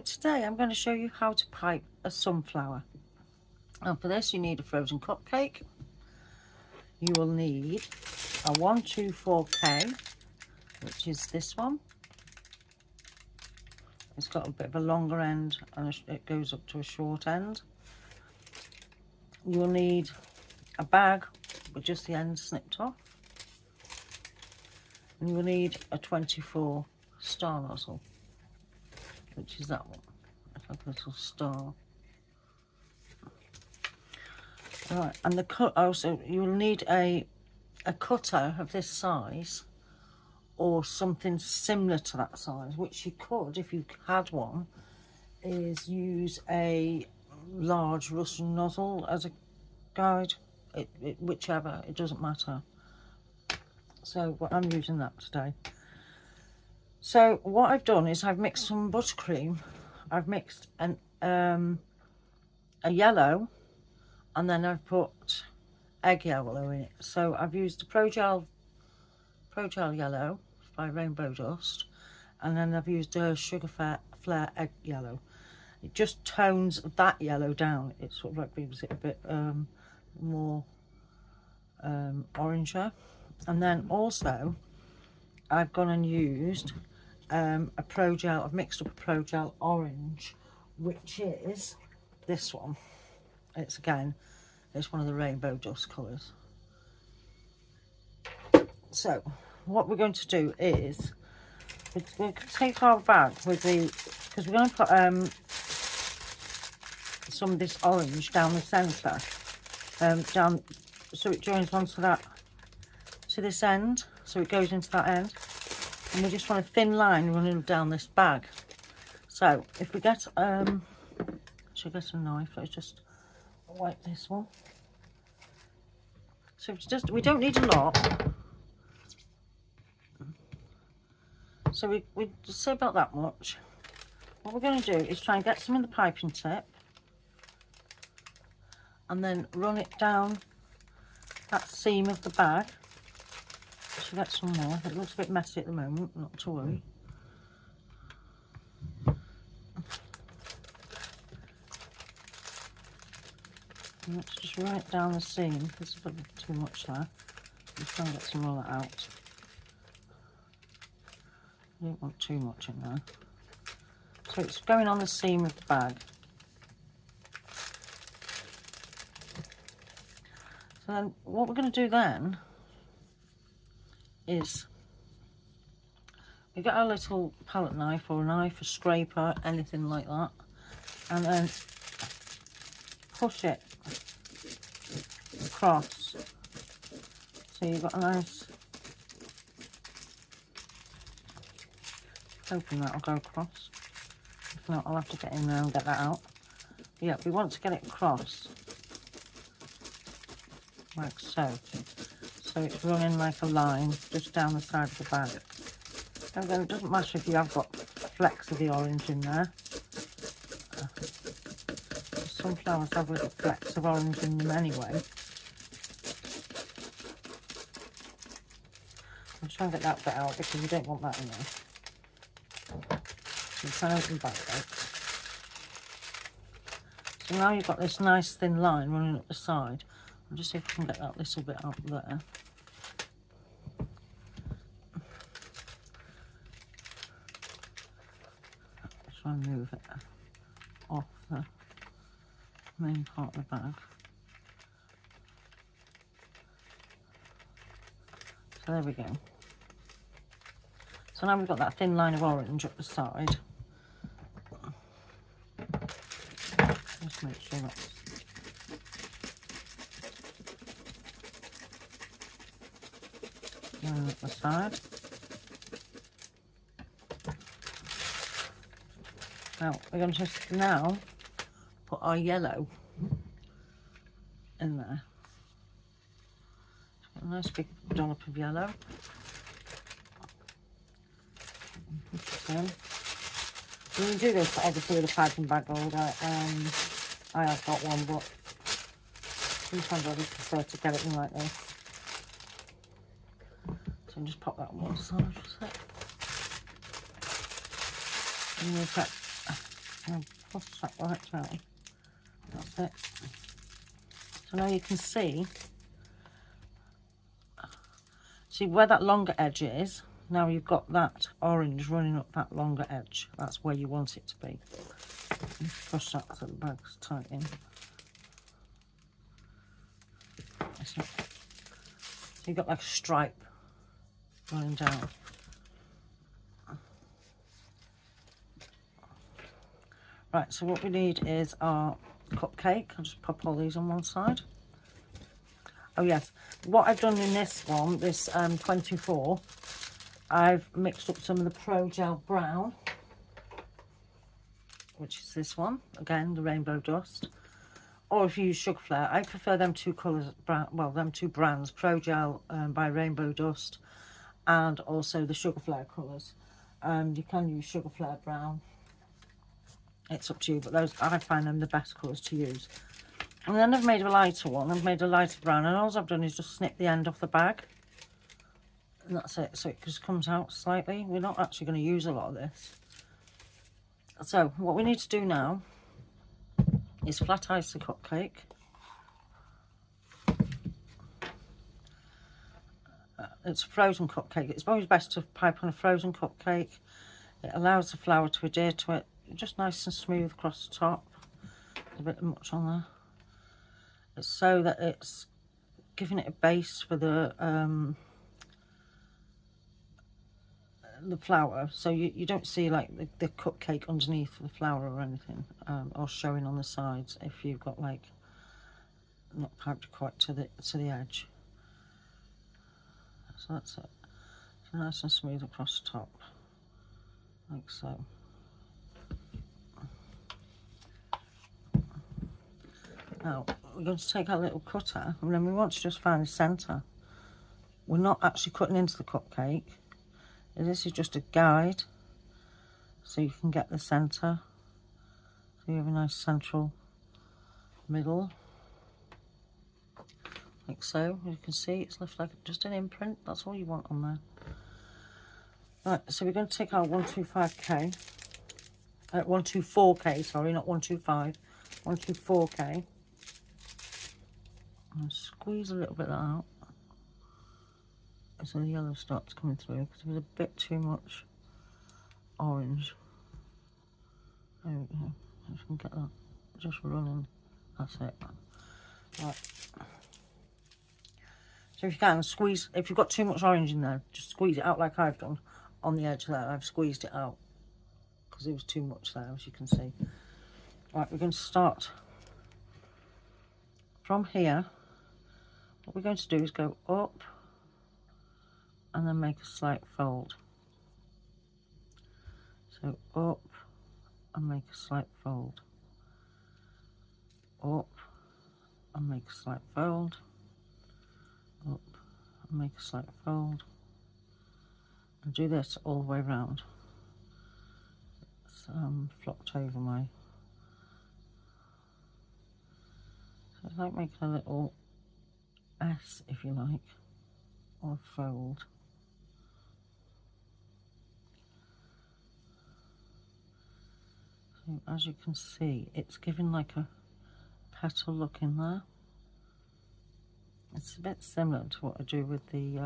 today I'm going to show you how to pipe a sunflower. And for this you need a frozen cupcake. You will need a 124K, which is this one. It's got a bit of a longer end and it goes up to a short end. You will need a bag with just the end snipped off. And you will need a 24 star nozzle, which is that one. It's like a little star. Right, and the cut. Also, you will need a cutter of this size, or something similar to that size, which you could, if you had one, is use a large Russian nozzle as a guide. Whichever, it doesn't matter. So, but I'm using that today. So what I've done is I've mixed some buttercream. I've mixed a yellow, and then I've put egg yellow in it. So I've used the Progel yellow by Rainbow Dust, and then I've used a Flair egg yellow. It just tones that yellow down. It sort of like gives it a bit more oranger. And then also I've gone and used a Progel. I've mixed up a Progel orange, which is this one. It's one of the Rainbow Dust colours. So what we're going to do is we're going to take our bag with because we're going to put some of this orange down the centre, down so it joins onto this end, so it goes into that end, and we just want a thin line running down this bag. So if we get should I get a knife? Let's just wipe this one. So it's just, we don't need a lot, so we just say about that much. What we're going to do is try and get some in the piping tip and then run it down that seam of the bag. So get some more. It looks a bit messy at the moment, not to worry. And let's just right down the seam. There's a bit too much there. Just try and get some of that out. I don't want too much in there. So it's going on the seam of the bag. So then what we're going to do then is we get our little palette knife or a knife, a scraper, anything like that, and then push it across. So you've got a nice, hoping that'll go across. If not, I'll have to get in there and get that out. But yeah, we want to get it across like so. So it's running like a line just down the side of the bag. And then it doesn't matter if you have got flecks of the orange in there. Sunflowers have little flecks of orange in them anyway. I'm trying to get that bit out because you don't want that in there. So you can open back out. So now you've got this nice thin line running up the side. I'll just see if I can get that little bit out there. Try and move it off the main part of the bag. So there we go. So now we've got that thin line of orange up the side. Just make sure that's going up the side. Now we're going to just now put our yellow in there. A nice big dollop of yellow. You can do this obviously with a piping bag holder. I have got one, but sometimes I just prefer to get it in like this. So just pop that on one side for a sec. And we'll put And push that right down. That's it. So now you can see where that longer edge is. Now you've got that orange running up that longer edge. That's where you want it to be. Push that so the bag's tight in. So you've got like a stripe running down. Right, so what we need is our cupcake. I'll just pop all these on one side. Oh yes, what I've done in this one, this 24, I've mixed up some of the Progel brown, which is this one, again, the rainbow dust. Or if you use Sugar Flair, I prefer them two colours, well, them two brands, Progel by Rainbow Dust, and also the Sugar Flair colours. You can use Sugar Flair brown. It's up to you, but those, I find them the best colours to use. And then I've made a lighter one. I've made a lighter brown, and all I've done is just snip the end off the bag. And that's it. So it just comes out slightly. We're not actually going to use a lot of this. So what we need to do now is flat ice the cupcake. It's a frozen cupcake. It's always best to pipe on a frozen cupcake. It allows the flour to adhere to it. Just nice and smooth across the top. A bit much on there. It's so that it's giving it a base for the flour, so you don't see like the cupcake underneath the flour or anything, or showing on the sides if you've got like not piped quite to the edge. So that's it. So nice and smooth across the top, like so. Now we're going to take our little cutter, and then we want to just find the centre. We're not actually cutting into the cupcake. This is just a guide, so you can get the centre. So you have a nice central middle, like so. You can see it's left like just an imprint. That's all you want on there. Right, so we're going to take our 125K, 124K, sorry, not 125, 124K. And squeeze a little bit of that out, so the yellow starts coming through, because there was a bit too much orange. There we go. Just can get that just running. That's it. Right. So if you can squeeze, if you've got too much orange in there, just squeeze it out like I've done on the edge there. I've squeezed it out because there was too much there, as you can see. Right, we're going to start from here. What we're going to do is go up and then make a slight fold. So up and make a slight fold. Up and make a slight fold. Up and make a slight fold. And do this all the way around. It's flopped over my... So it's like making a little S, if you like, or a fold. So as you can see, it's giving like a petal look in there. It's a bit similar to what I do with the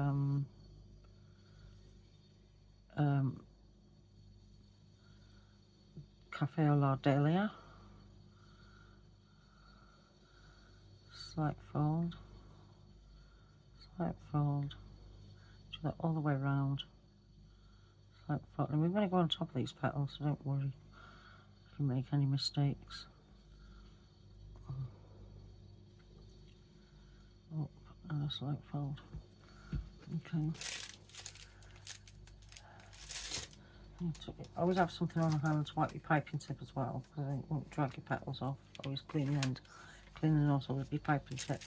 Cafe au La Dahlia. Slight fold, slight fold, do that all the way around, slight fold. And we're going to go on top of these petals, so don't worry if you make any mistakes. Up and a slight fold. Okay. Always have something on the hand to wipe your piping tip as well, because it won't drag your petals off. Always clean the end, clean the nozzle with your piping tip.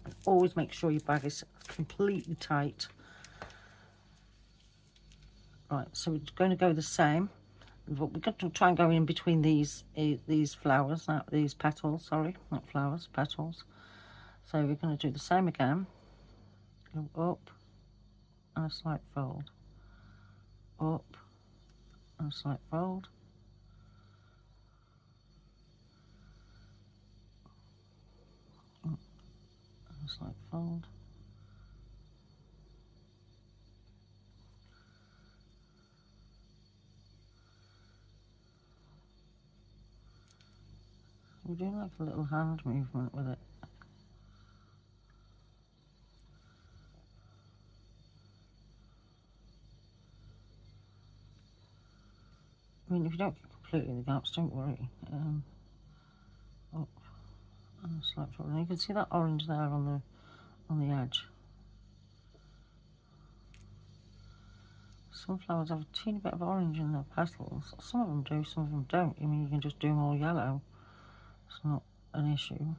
And always make sure your bag is completely tight. Right, so we're going to go the same, but we're going to try and go in between these flowers, these petals, sorry, not flowers, petals. So we're going to do the same again. Go up and a slight fold. Up and a slight fold. Just like fold. We're doing like a little hand movement with it. I mean, if you don't get completely in the gaps, don't worry. Up and slight fold. And you can see that orange there on the edge. Some flowers have a teeny bit of orange in their petals. Some of them do, some of them don't. I mean, you can just do them all yellow. It's not an issue.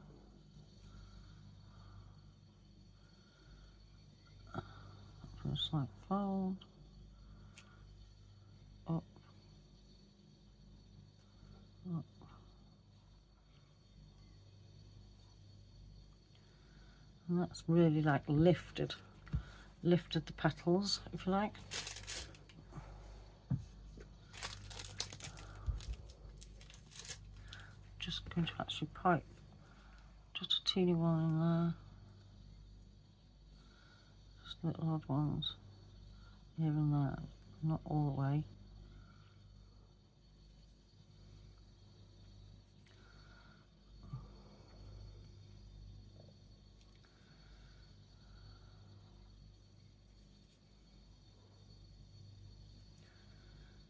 Just like fold. Up. Up. And that's really like lifted the petals, if you like. Just going to actually pipe just a teeny one in there. Just little odd ones here and there, not all the way.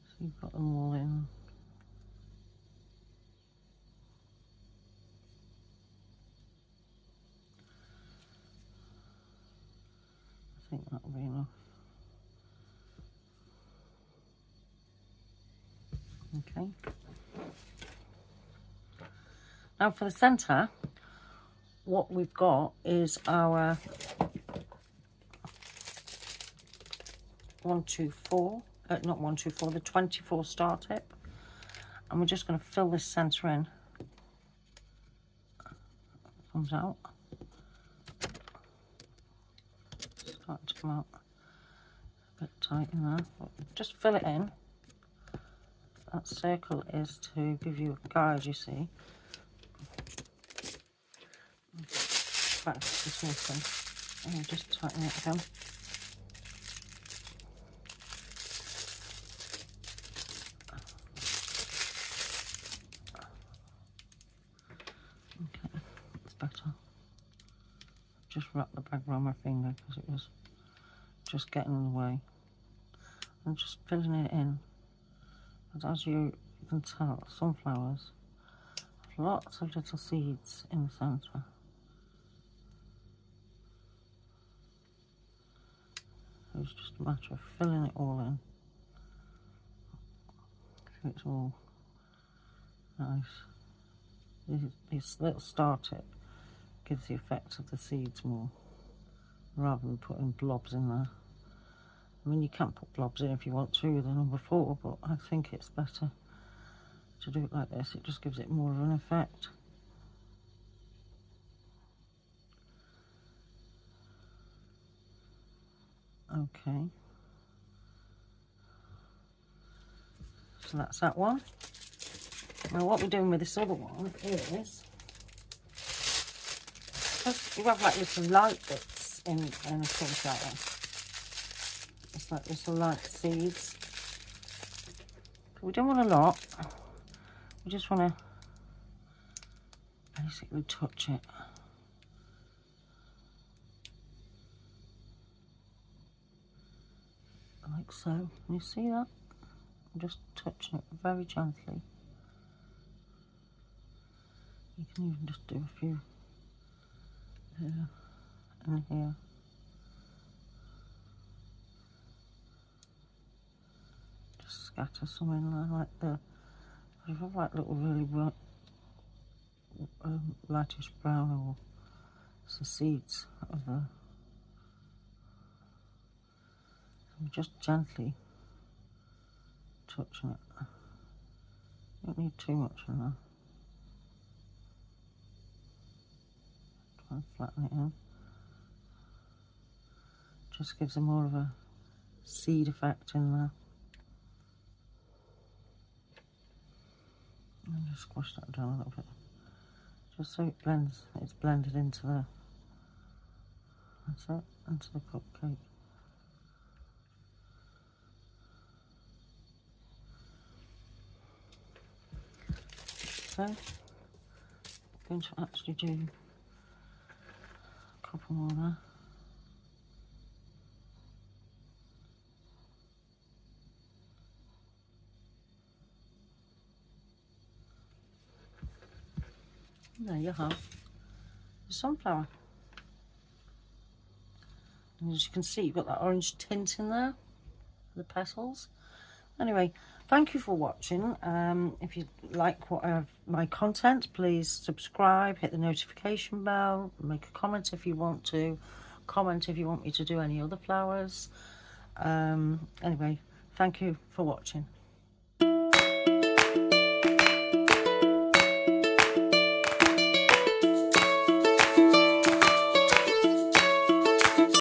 So you've got them all in. I think that'll be enough. Okay. Now for the centre, what we've got is our 124, not 124, the 24 star tip, and we're just going to fill this centre in. Comes out. Start to come out a bit tight in there, but just fill it in. That circle is to give you a guide, you see. Back to this one, and just tighten it again. Okay, that's better. Just wrap the bag around my finger because it was just getting in the way. I'm just filling it in. And as you can tell, sunflowers have lots of little seeds in the centre. It's just a matter of filling it all in. So it's all nice. This little star tip gives the effect of the seeds more, rather than putting blobs in there. I mean, you can put blobs in if you want to with the number 4, but I think it's better to do it like this. It just gives it more of an effect. Okay. So that's that one. Now what we're doing with this other one is, because you have like little light bits in a sunflower. It's like little light seeds. We don't want a lot. We just want to basically touch it. Like so. Can you see that? I'm just touching it very gently. You can even just do a few here and here. Just scatter some in there like the, I have like little really bright, lightish brown, or some seeds of the. So just gently touching it. Don't need too much in there. Try and flatten it in. Just gives it more of a seed effect in there. And just squash that down a little bit, just so it blends. It's blended into the That's it, into the cupcake. So, I'm going to actually do a couple more there. There you have the sunflower. And as you can see, you've got that orange tint in there, the petals. Anyway, thank you for watching. If you like my content, please subscribe, hit the notification bell, make a comment if you want to, comment if you want me to do any other flowers. Anyway, thank you for watching.